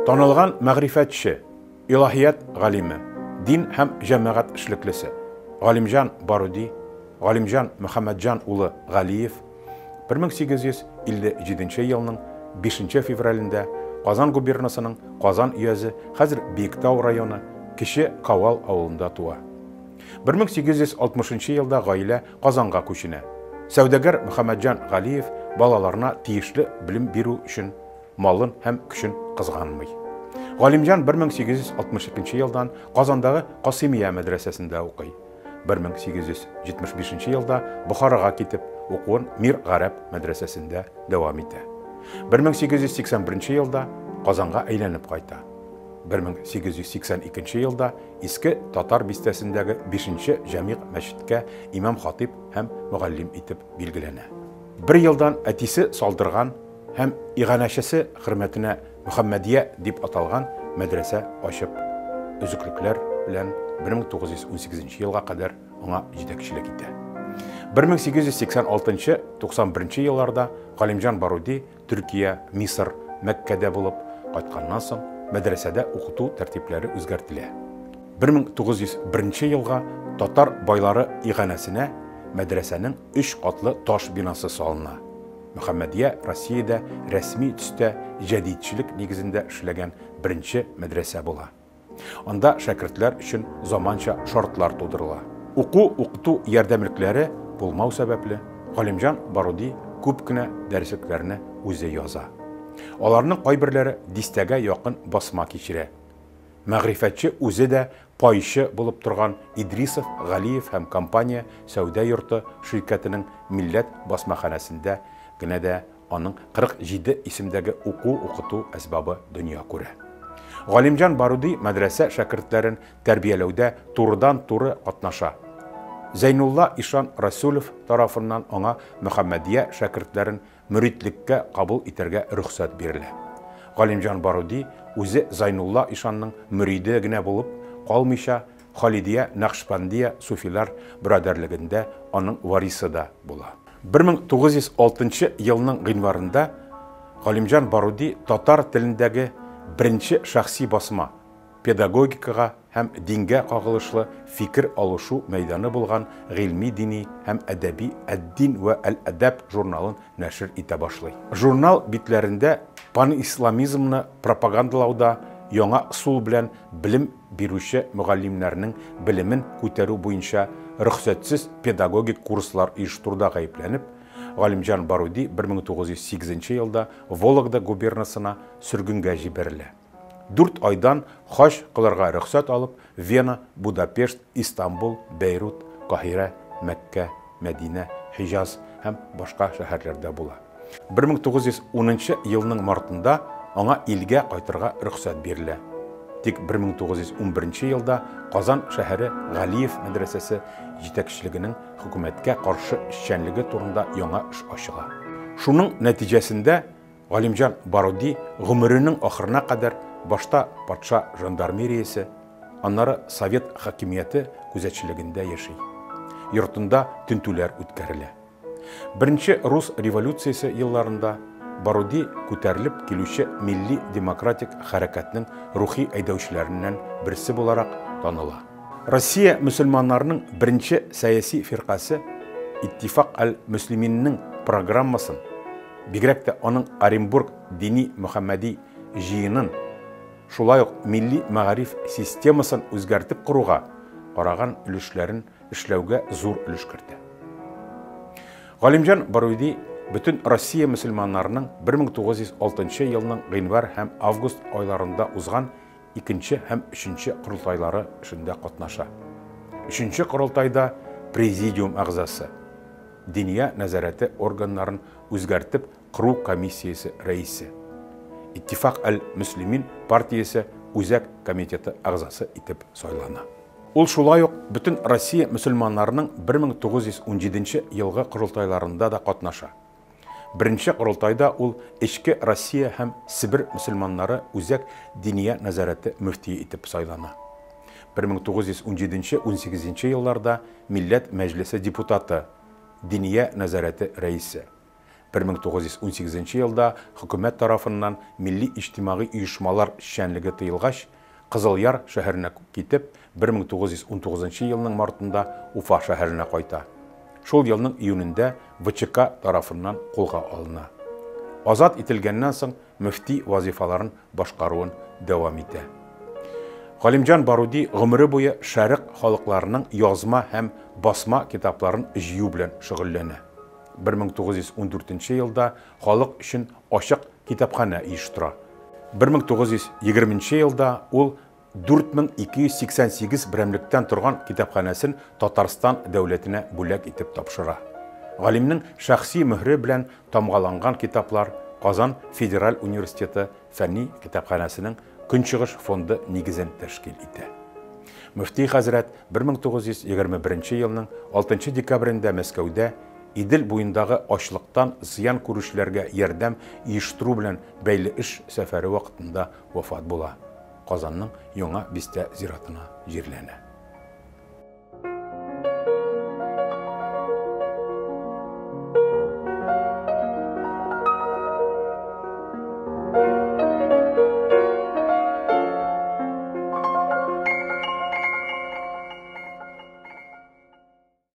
Танылган мәгърифәтче, илаһият галиме, дин һәм җәмәгать эшлеклесе Галимҗан Баруди, Галимҗан Мөхәммәтҗан улы Галиев 1857 елның 5 февралендә Казан губернасының Казан өязе, хәзер Биектау районы, Кече Кавал авылында туа. 1860 елда гаилә Казанга күченә. Сәүдәгәр Мөхәммәтҗан Галиев балаларына тиешле белем бирү өчен малын һәм көчен кызганмый. Галимҗан 1862 елдан Казандагы Касимия мәдрәсәсендә укый. 1875 елда Бухарага китеп, укуын Мир Гарәп мәдрәсәсендә дәвам итә. 1881 елда Казанга әйләнеп кайта. 1882 елда Иске Татар бистәсендәге 5-нче Җәмигъ мәчеткә имам-хатиб һәм мөгаллим итеп билгеләнә. 1 елдан әтисе салдырган һәм иганәчесе хөрмәтенә Мөхәммәдия дип аталган мәдрәсә ачып, үзеклекләр белән 1918 елга кадәр аңа җитәкчелек итә. 1886-91 елларда Галимҗан Баруди Төркия, Мисыр, Мәккәдә булып кайтканнан соң мәдрәсәдә укыту тәртипләре үзгәртелә. 1901 елга татар байлары иганәсенә мәдрәсәнең 3 катлы таш бинасы салына. Мөхәммәдия Россиядә рәсми төстә җәдидчелек нигезендә эшләгән беренче мәдрәсә була. Анда шәкертләр өчен заманча шартлар тудырыла. Уку-укыту ярдәмлекләре булмау сәбәпле Галимҗан Баруди күп кенә дәреслекләрне үзе яза. Аларның кайберләре дистәгә якын басма кичерә. Мәгърифәтче үзе дә пайчы булып торган Идрисов, Галиев һәм компания Сәүдә йорты ширкәтенең милләт басмаханәсендә генә дә аның 47 исемдәге уку-укыту әсбабы дөнья күрә. Галимҗан Баруди мәдрәсә шәкертләрен тәрбияләүдә турыдан-туры катнаша. Зәйнулла Ишан Расулов тарафыннан аңа Мөхәммәдия шәкертләрен мөритлеккә кабул итәргә рөхсәт бирелә. Галимҗан Баруди үзе Зәйнулла Ишанның мөриде генә булып калмыйча, Халидия Нақшбандия суфилар брадәрлегендә аның варисы да була. 1906 елның гыйнварында Галимҗан Баруди татар телендәге беренче шәхси басма педагогикага һәм дингә кагылышлы фикер алышу мәйданы булган гыйльми дини һәм әдәби «Әд-Дин вә әл-Әдәб» журналын нәшер итә башлый. Журнал битләрендә панисламизмны пропагандалауда яңа сул белән белем бирүче мөгаллимнәрнең белемен күтәрү буенча рөхсәтсез педагогик курслар оештыруда гаепләнеп, Галимҗан Баруди 1908 елда Вологда губернасына сөргөнгә җибәрелә. 4 айдан хаҗ кылырга рөхсәт алып, Вена, Будапешт, Истанбул, Бейрут, Каһирә, Мәккә, Мәдинә, Хиҗаз һәм башка шәһәрләрдә була. 1910 елның мартында аңа илгә кайтырга рөхсәт бирелә. Тик 1911 елда Казан шәһәре Галиев мәдрәсәсе җитәкчелегенең хөкүмәткә каршы эшчәнлеге турында яңа эш ачыла. Шуның нәтиҗәсендә Галимҗан Баруди гомеренең ахырына кадәр башта патша жандармериясе, аннары Совет хакимияте күзәтчелегендә яши. Йортында тинтүләр үткәрелә. Беренче рус революциясе елларында Баруди күтәрелеп килүче милли демократик хәрәкәтнең рухи әйдәүчеләреннән берсе буларак таныла. Россия мөселманнарының беренче сәяси фиркасы Иттифак әл-Мөслиминнең программасын, бигрәк тә аның Оренбург дини Мөхәммәди җыенын, шулай ук милли мәгариф системасын үзгәртеп куруга караган өлешләрен эшләүгә зур өлеш кертә. Галимҗан Баруди бөтен Россия мөселманнарының 1906 елның гыйнвар һәм август айларында узган 2 һәм 3 курултайлары эшендә катнаша. 3 курултайда президиум әгъзасы, диния нәзарәте органнарын үзгәртеп кыру комиссиясе рәисе, Иттифак әл-Мөслимин партиясе үзәк комитеты әгъзасы итеп сайлана. Ул шулай ук бөтен Россия мөселманнарының 1917 елгы курултайларында да катнаша. Беренче курултайда ул Эчке Россия һәм Сибир мөселманнары үзәк диния нәзарәте мөфтие итеп сайлана. 1917-18 елларда Милләт мәҗлесе депутаты, диния нәзарәте рәисе. 1918 елда хөкүмәт тарафыннан милли иҗтимагый оешмалар эшчәнлеге тыелгач, Кызыл Яр шәһәренә китеп, 1919 елның мартында Уфа шәһәренә кайта. Шул елның июнендә ВЧК тарафыннан кулга алына. Азат ителгәннән соң мөфти вазифаларын башкаруын дәвам итә. Галимҗан Баруди гомере буе шәрык халыкларының язма һәм басма китапларын җыю белән шөгыльләнә. 1914 елда халык өчен ачык китапханә оештыра. 1920 елда ул 4288 берәмлектән торган китапханәсен Татарстан дәүләтенә бүләк итеп тапшыра. Галимнең шәхси мөһре белән тамгаланган китаплар Казан Федераль университеты фәнни китапханәсенең Көнчыгыш фонды нигезен тәшкил итә. Мөфти хәзрәт 1921 елның 6 декабрендә Мәскәүдә Идел буендагы ачлыктан зыян күрүчеләргә ярдәм оештыру белән бәйле эш сәфәре вакытында вафат була. Казанның Яңа Бистә зиратына җирләнә.